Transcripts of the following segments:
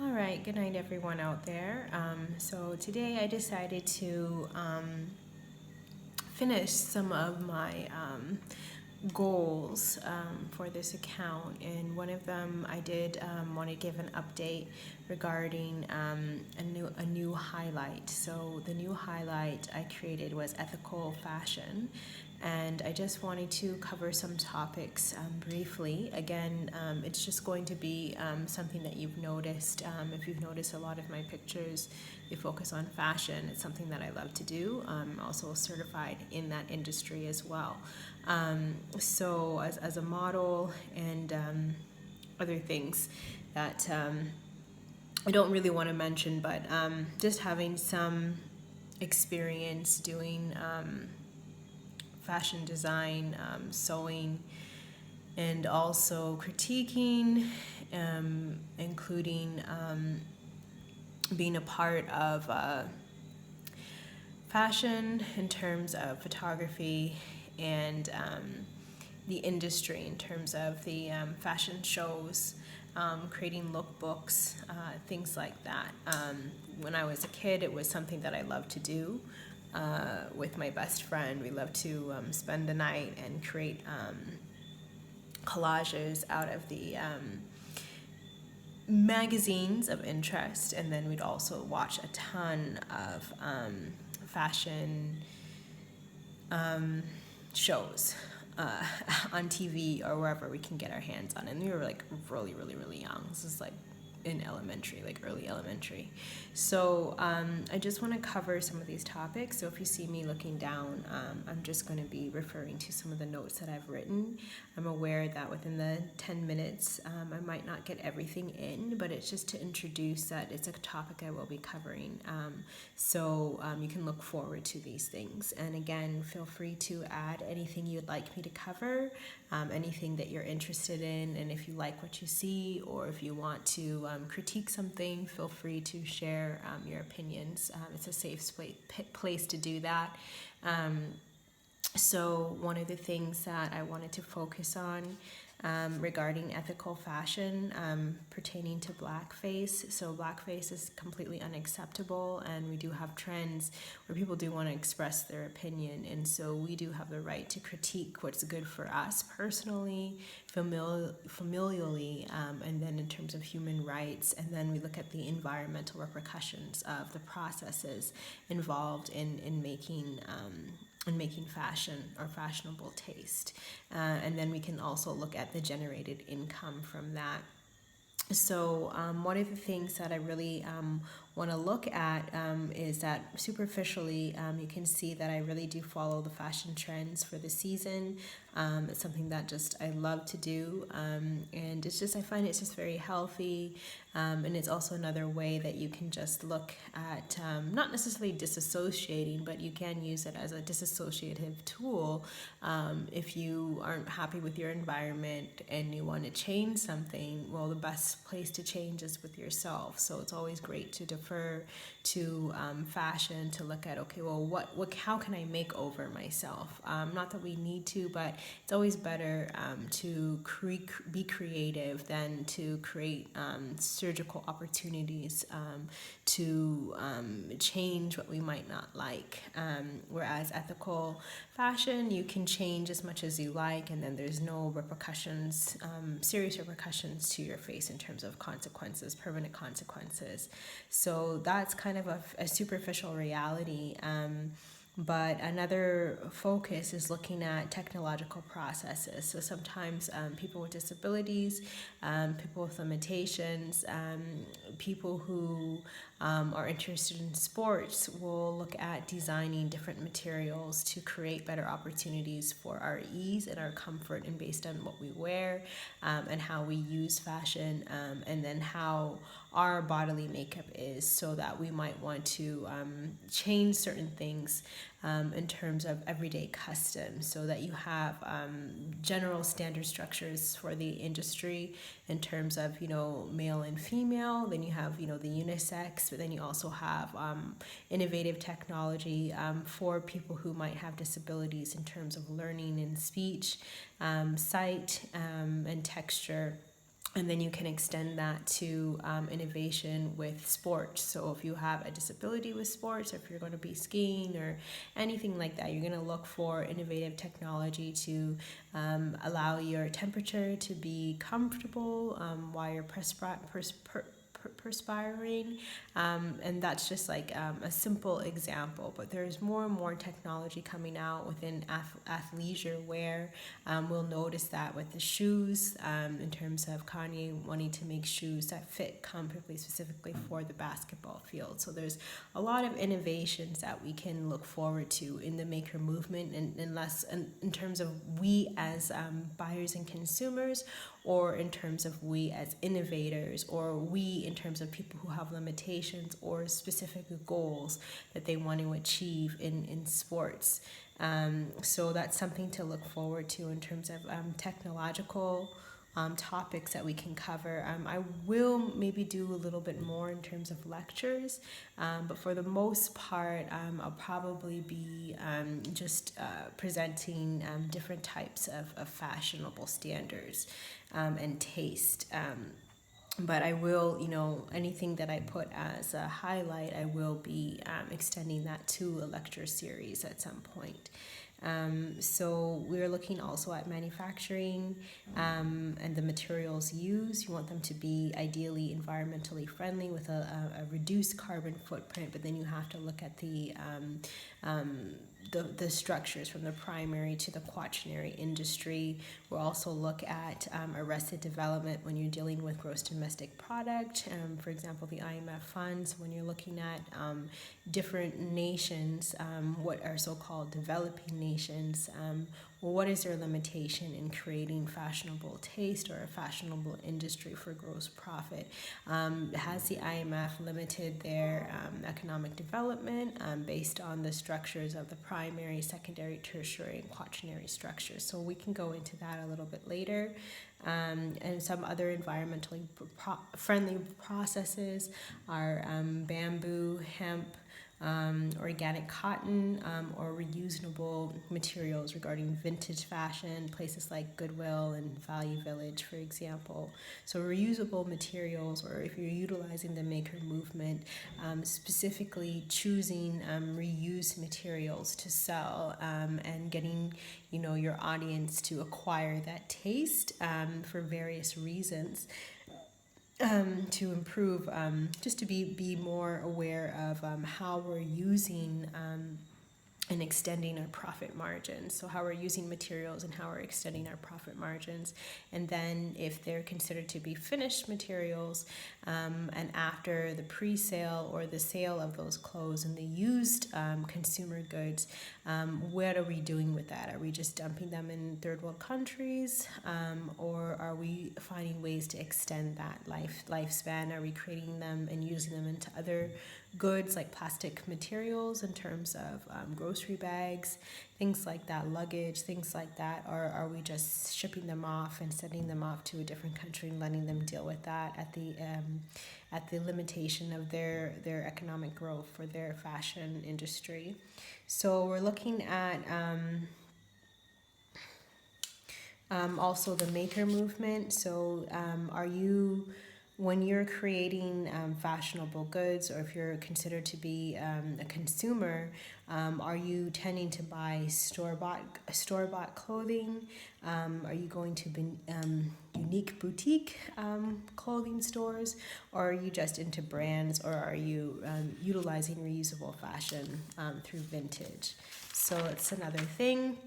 All right, good night, everyone out there. So today I decided to finish some of my goals for this account, and one of them I did want to give an update regarding a new highlight. So the new highlight I created was ethical fashion, and I just wanted to cover some topics briefly. Again, it's just going to be something that you've noticed. If you've noticed a lot of my pictures, they focus on fashion. It's something that I love to do. I'm also certified in that industry as well. So as a model and other things that I don't really want to mention, but just having some experience doing fashion design, sewing, and also critiquing, including being a part of fashion in terms of photography and the industry in terms of the fashion shows, creating lookbooks, things like that. When I was a kid, it was something that I loved to do. With my best friend, we loved to spend the night and create collages out of the magazines of interest, and then we'd also watch a ton of fashion shows on TV or wherever we can get our hands on. And we were like really, really, really young. This is like in elementary, like early elementary. So I just want to cover some of these topics. So if you see me looking down, I'm just going to be referring to some of the notes that I've written. I'm aware that within the 10 minutes, I might not get everything in, but it's just to introduce that it's a topic I will be covering. So you can look forward to these things. And again, feel free to add anything you'd like me to cover, anything that you're interested in. And if you like what you see, or if you want to critique something, feel free to share your opinions. It's a safe place to do that. So one of the things that I wanted to focus on regarding ethical fashion pertaining to blackface. So blackface is completely unacceptable, and we do have trends where people do want to express their opinion, and so we do have the right to critique what's good for us personally, familially, and then in terms of human rights, and then we look at the environmental repercussions of the processes involved in making fashion or fashionable taste. And then we can also look at the generated income from that. So one of the things that I really want to look at is that superficially you can see that I really do follow the fashion trends for the season. It's something that just I love to do, and it's just I find it's just very healthy, and it's also another way that you can just look at not necessarily disassociating, but you can use it as a disassociative tool if you aren't happy with your environment and you want to change something. Well, the best place to change is with yourself. So it's always great to defer to fashion to look at, okay, well, how can I make over myself? Not that we need to, but it's always better to be creative than to create surgical opportunities to change what we might not like. Whereas ethical fashion, you can change as much as you like, and then there's no repercussions, serious repercussions to your face in terms of consequences, permanent consequences. So that's kind of a superficial reality. But another focus is looking at technological processes. So sometimes people with disabilities, people with limitations, people who are interested in sports will look at designing different materials to create better opportunities for our ease and our comfort, and based on what we wear and how we use fashion, and then how our bodily makeup is, so that we might want to change certain things in terms of everyday customs, so that you have general standard structures for the industry in terms of male and female. Then you have the unisex, but then you also have innovative technology for people who might have disabilities in terms of learning and speech, sight, and texture. And then you can extend that to innovation with sports. So if you have a disability with sports, or if you're going to be skiing or anything like that, you're going to look for innovative technology to allow your temperature to be comfortable while you're perspiring. And that's just like a simple example, but there's more and more technology coming out within athleisure wear. We'll notice that with the shoes, in terms of Kanye wanting to make shoes that fit comfortably, specifically for the basketball field. So there's a lot of innovations that we can look forward to in the maker movement, and in terms of we as buyers and consumers, or in terms of we as innovators, or we in terms of people who have limitations or specific goals that they want to achieve in sports. So that's something to look forward to in terms of technological topics that we can cover. I will maybe do a little bit more in terms of lectures, but for the most part, I'll probably be just presenting different types of fashionable standards and taste. But I will, anything that I put as a highlight, I will be extending that to a lecture series at some point. So we're looking also at manufacturing and the materials used. You want them to be ideally environmentally friendly with a reduced carbon footprint, but then you have to look at the structures from the primary to the quaternary industry. We'll also look at arrested development when you're dealing with gross domestic product. For example, the IMF funds, when you're looking at different nations, what are so-called developing nations, what is their limitation in creating fashionable taste or a fashionable industry for gross profit? Has the IMF limited their economic development based on the structures of the primary, secondary, tertiary, and quaternary structures? So we can go into that a little bit later. And some other environmentally friendly processes are bamboo, hemp, organic cotton, or reusable materials regarding vintage fashion, places like Goodwill and Value Village, for example. So reusable materials, or if you're utilizing the maker movement, specifically choosing reused materials to sell, and getting your audience to acquire that taste for various reasons. To improve, just to be more aware of how we're using and extending our profit margins. So how we're using materials and how we're extending our profit margins. And then if they're considered to be finished materials, and after the pre-sale or the sale of those clothes and the used consumer goods, what are we doing with that? Are we just dumping them in third world countries, or are we finding ways to extend that lifespan? Are we creating them and using them into other goods like plastic materials in terms of grocery bags, things like that, luggage, things like that? Or are we just shipping them off and sending them off to a different country and letting them deal with that at the limitation of their economic growth for their fashion industry? So we're looking at also the maker movement. So when you're creating fashionable goods, or if you're considered to be a consumer, are you tending to buy store-bought clothing? Are you going to be unique boutique clothing stores, or are you just into brands, or are you utilizing reusable fashion through vintage? So it's another thing.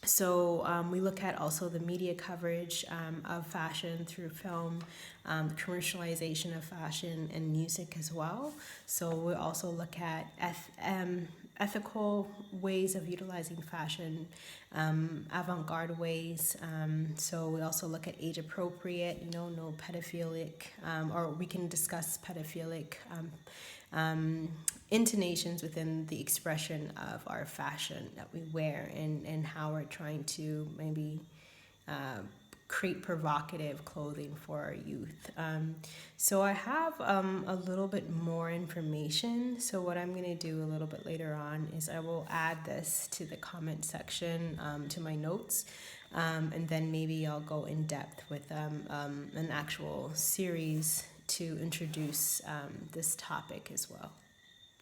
So we look at also the media coverage of fashion through film, commercialization of fashion, and music as well. So we also look at ethical ways of utilizing fashion, avant-garde ways. So we also look at age appropriate, no pedophilic, or we can discuss pedophilic intonations within the expression of our fashion that we wear, and how we're trying to maybe create provocative clothing for our youth. So I have a little bit more information. So what I'm going to do a little bit later on is I will add this to the comment section, to my notes. And then maybe I'll go in depth with an actual series to introduce this topic as well.